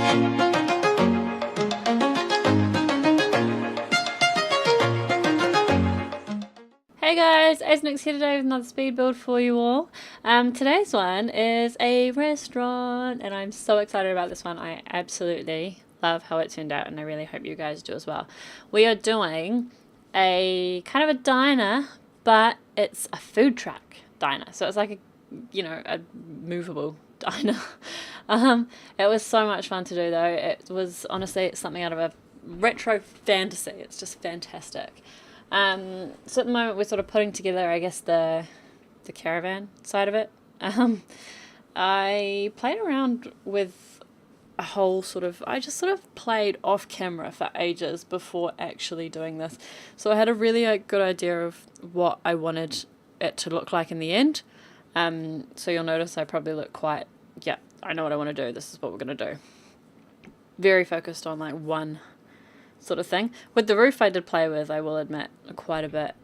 Hey guys, Azrnyx here today with another speed build for you all. Today's one is a restaurant and I'm so excited about this one. I absolutely love how it turned out and I really hope you guys do as well. We are doing a kind of a diner, but it's a food truck diner. So it's like a movable diner. It was so much fun to do though. It was honestly something out of a retro fantasy. It's just fantastic. So at the moment we're sort of putting together, I guess, the caravan side of it. I played around with a whole I just sort of played off camera for ages before actually doing this. So I had a really good idea of what I wanted it to look like in the end. So you'll notice I probably look quite, yeah, I know what I want to do. This is what we're going to do. Very focused on like one sort of thing. With the roof I did play with, I will admit, quite a bit.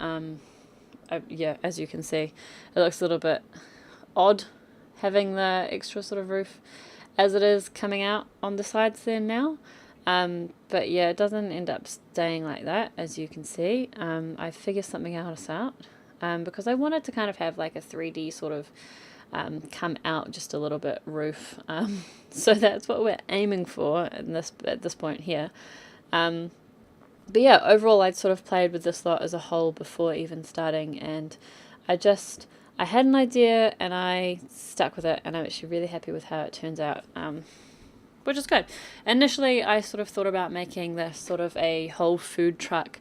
Yeah, as you can see, it looks a little bit odd having the extra sort of roof as it is coming out on the sides there now. But yeah, it doesn't end up staying like that, as you can see. I figured something else out because I wanted to kind of have like a 3D sort of come out just a little bit roof. So that's what we're aiming for at this point here. But yeah, overall I'd sort of played with this lot as a whole before even starting, and I had an idea and I stuck with it, and I'm actually really happy with how it turns out, which is good. Initially I sort of thought about making this sort of a whole food truck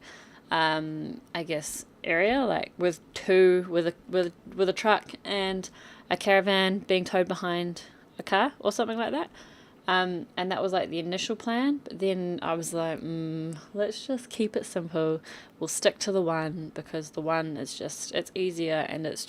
I guess area, like with a truck and a caravan being towed behind a car or something like that. And that was like the initial plan, but then I was like, let's just keep it simple. We'll stick to the one because the one is it's easier and it's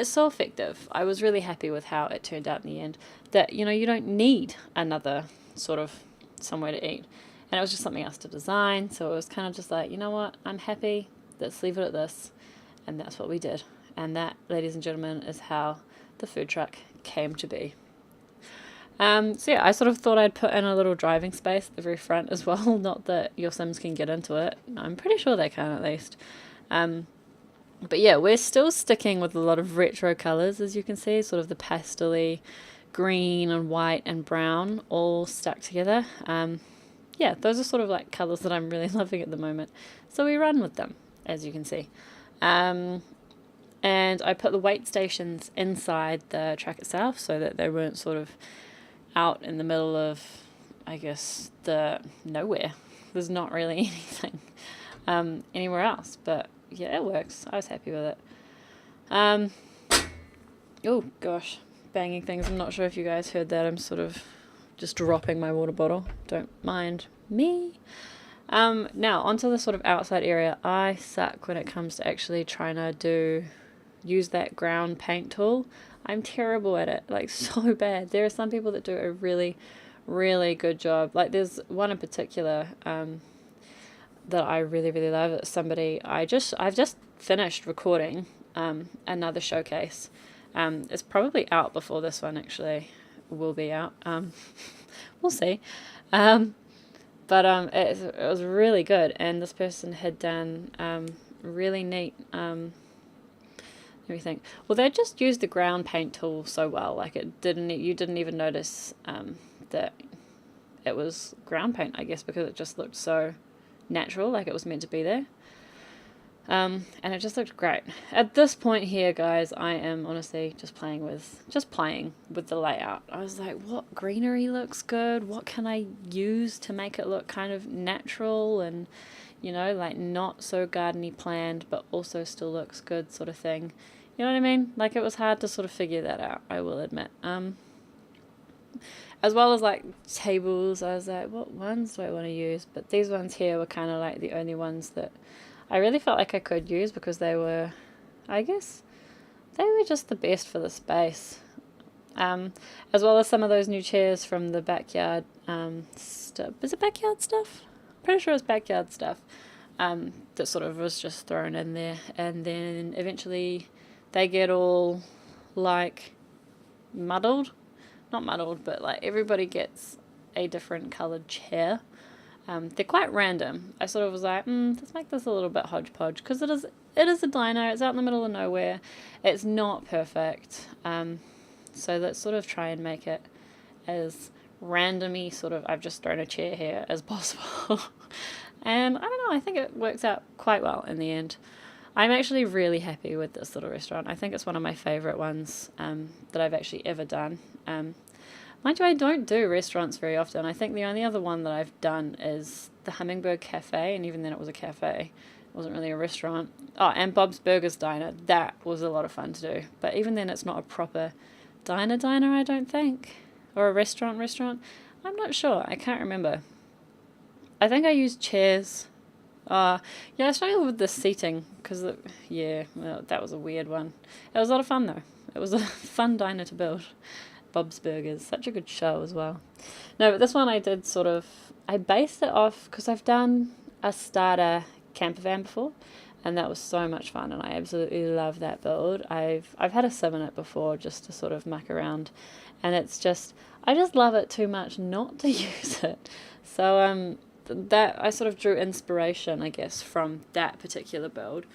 so effective. I was really happy with how it turned out in the end, that, you don't need another sort of somewhere to eat. And it was just something else to design. So it was kind of just like, you know what, I'm happy. Let's leave it at this. And that's what we did. And that, ladies and gentlemen, is how the food truck came to be. So yeah, I sort of thought I'd put in a little driving space at the very front as well. Not that your Sims can get into it. I'm pretty sure they can, at least. But yeah, we're still sticking with a lot of retro colours, as you can see. Sort of the pastel-y green and white and brown all stuck together. Yeah, those are sort of like colours that I'm really loving at the moment. So we run with them, as you can see. And I put the weight stations inside the truck itself so that they weren't sort of out in the middle of, I guess, the nowhere. There's not really anything anywhere else, but yeah, it works. I was happy with it. Oh gosh, banging things. I'm not sure if you guys heard that. I'm sort of just dropping my water bottle. Don't mind me. Now onto the sort of outside area. I suck when it comes to actually trying to use that ground paint tool. I'm terrible at it, like so bad. There are some people that do a really, really good job. Like there's one in particular that I really, really love. It's somebody I've just finished recording another showcase. It's probably out before this one actually will be out. We'll see. But it was really good, and this person had done really neat everything. Well, they just used the ground paint tool so well, like you didn't even notice that it was ground paint, I guess, because it just looked so natural, like it was meant to be there. And it just looked great. At this point here, guys, I am honestly just playing with the layout. I was like, what greenery looks good? What can I use to make it look kind of natural and, like not so gardeny planned, but also still looks good, sort of thing. You know what I mean? Like it was hard to sort of figure that out, I will admit. As well as like tables, I was like, what ones do I want to use? But these ones here were kind of like the only ones that I really felt like I could use because they were, I guess, they were just the best for the space. As well as some of those new chairs from the backyard stuff. Is it backyard stuff? Pretty sure it's backyard stuff. That sort of was just thrown in there, and then eventually they get all like muddled not muddled, but like everybody gets a different coloured chair. They're quite random. I sort of was like, let's make this a little bit hodgepodge, because it is a diner. It's out in the middle of nowhere. It's not perfect. So let's sort of try and make it as randomy sort of, I've just thrown a chair here, as possible. And I don't know, I think it works out quite well in the end. I'm actually really happy with this little restaurant. I think it's one of my favourite ones that I've actually ever done. Mind you, I don't do restaurants very often. I think the only other one that I've done is the Hummingbird Cafe, and even then it was a cafe. It wasn't really a restaurant. Oh, and Bob's Burgers Diner. That was a lot of fun to do. But even then, it's not a proper diner, I don't think. Or a restaurant. I'm not sure. I can't remember. I think I used chairs. Yeah, I struggled with the seating because, that was a weird one. It was a lot of fun, though. It was a fun diner to build. Bob's Burgers, such a good show as well. No, but this one I did I based it off, because I've done a starter camper van before, and that was so much fun, and I absolutely love that build. I've had a sim in it before just to sort of muck around, and I just love it too much not to use it. So that I sort of drew inspiration, I guess, from that particular build,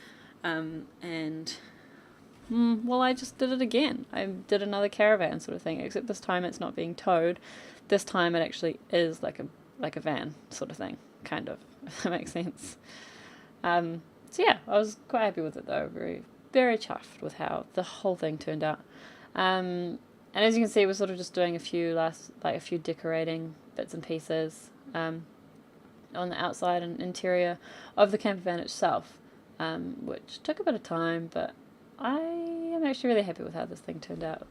well, I just did it again. I did another caravan sort of thing, except this time it's not being towed. This time it actually is like a van sort of thing, kind of, if that makes sense. So yeah, I was quite happy with it though. Very, very chuffed with how the whole thing turned out. And as you can see, we're sort of just doing a few decorating bits and pieces on the outside and interior of the camper van itself, which took a bit of time, but I am actually really happy with how this thing turned out.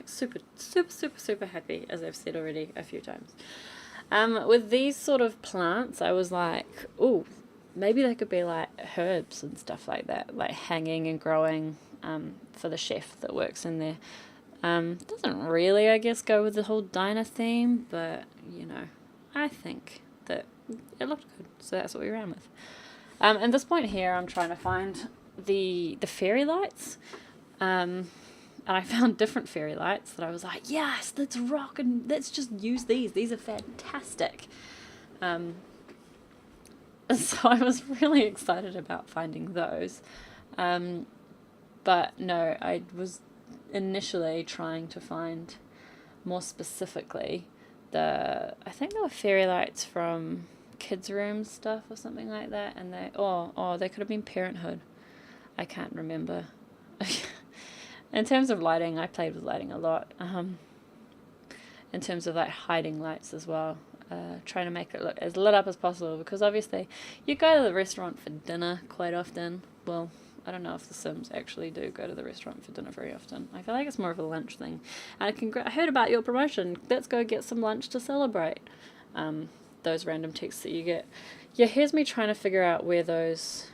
Super happy, as I've said already a few times. With these sort of plants, I was like, ooh, maybe they could be like herbs and stuff like that, like hanging and growing for the chef that works in there. Doesn't really, I guess, go with the whole diner theme, but, I think that it looked good, so that's what we ran with. At this point here, I'm trying to find the fairy lights, and I found different fairy lights that I was like, yes, let's rock and let's just use these are fantastic. So I was really excited about finding those, but no, I was initially trying to find more specifically I think they were fairy lights from kids' room stuff or something like that, and they could have been Parenthood. I can't remember. In terms of lighting, I played with lighting a lot. In terms of like hiding lights as well, trying to make it look as lit up as possible, because obviously you go to the restaurant for dinner quite often. Well, I don't know if the Sims actually do go to the restaurant for dinner very often. I feel like it's more of a lunch thing. And I heard about your promotion. Let's go get some lunch to celebrate. Those random texts that you get. Yeah, here's me trying to figure out where these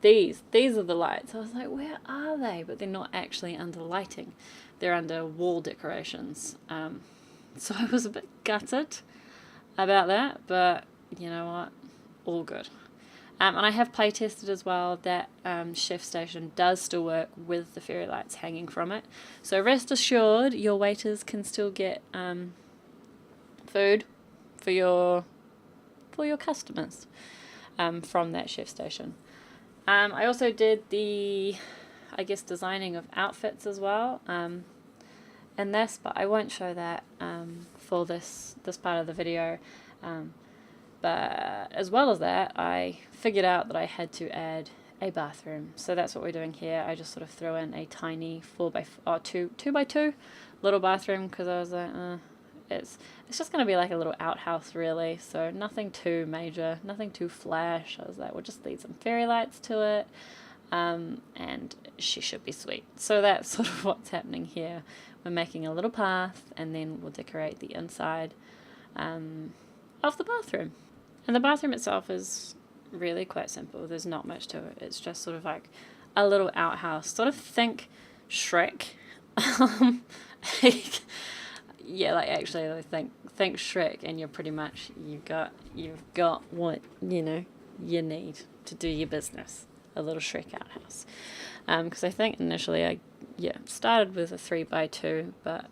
are the lights. I was like, where are they? But they're not actually under lighting. They're under wall decorations. So I was a bit gutted about that, but you know what? All good. And I have play tested as well that chef station does still work with the fairy lights hanging from it. So rest assured, your waiters can still get food for your customers from that chef station. I also did the, I guess, designing of outfits as well in this, but I won't show that for this part of the video. But as well as that, I figured out that I had to add a bathroom. So that's what we're doing here. I just sort of throw in a tiny 2x2 little bathroom, because I was like, it's just going to be like a little outhouse really, so nothing too major, nothing too flash. I was like, we'll just leave some fairy lights to it, and she should be sweet. So that's sort of what's happening here. We're making a little path, and then we'll decorate the inside of the bathroom. And the bathroom itself is really quite simple. There's not much to it. It's just sort of like a little outhouse. Sort of think Shrek. Yeah, like actually, I think Shrek, and you're pretty much you've got what you need to do your business. A little Shrek outhouse. Because I think initially I started with a 3x2, but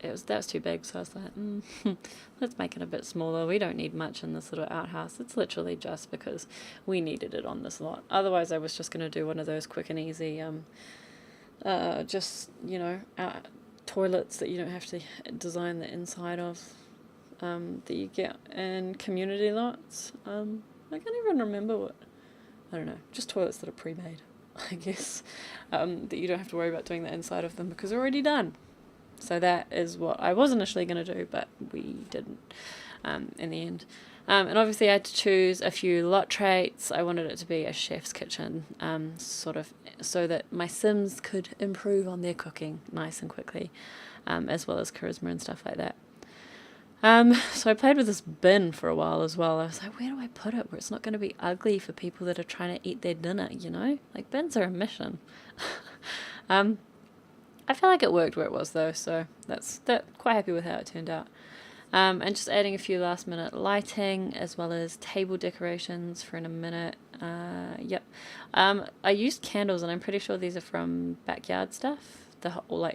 that was too big, so I was like, let's make it a bit smaller. We don't need much in this little outhouse. It's literally just because we needed it on this lot. Otherwise, I was just going to do one of those quick and easy, just, toilets that you don't have to design the inside of, that you get in community lots. I can't even remember what, I don't know, just toilets that are pre-made, I guess, that you don't have to worry about doing the inside of them because they're already done. So that is what I was initially going to do, but we didn't in the end. And obviously I had to choose a few lot traits. I wanted it to be a chef's kitchen, sort of, so that my Sims could improve on their cooking nice and quickly, as well as charisma and stuff like that. So I played with this bin for a while as well. I was like, where do I put it where it's not going to be ugly for people that are trying to eat their dinner, Like, bins are a mission. I feel like it worked where it was though, so that's quite happy with how it turned out. And just adding a few last minute lighting as well as table decorations for in a minute. Yep. I used candles, and I'm pretty sure these are from Backyard Stuff,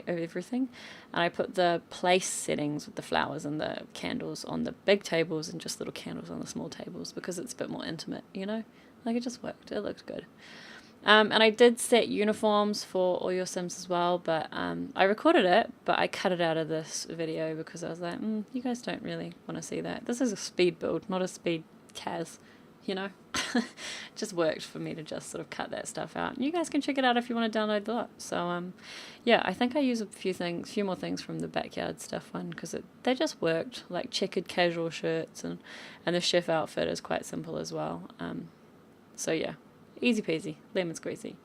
everything. And I put the place settings with the flowers and the candles on the big tables and just little candles on the small tables because it's a bit more intimate, Like, it just worked. It looked good. And I did set uniforms for all your Sims as well, but I recorded it, but I cut it out of this video because I was like, you guys don't really want to see that. This is a speed build, not a speed Kaz, It just worked for me to just sort of cut that stuff out. And you guys can check it out if you want to download the lot. So, yeah, I think I use a few more things from the Backyard Stuff one because they just worked, like checkered casual shirts, and the chef outfit is quite simple as well. So, yeah. Easy peasy, lemon squeezy.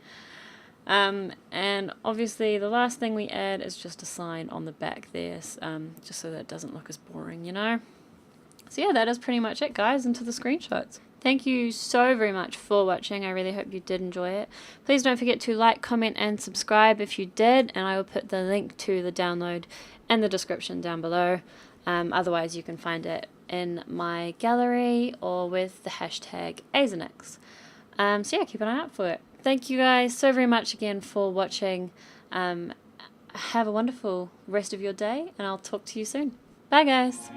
And obviously the last thing we add is just a sign on the back there, just so that it doesn't look as boring, So yeah, that is pretty much it, guys, into the screenshots. Thank you so very much for watching. I really hope you did enjoy it. Please don't forget to like, comment, and subscribe if you did, and I will put the link to the download in the description down below. Otherwise, you can find it in my gallery or with the hashtag Azrnyx. So yeah, keep an eye out for it. Thank you guys so very much again for watching. Have a wonderful rest of your day, and I'll talk to you soon. Bye, guys.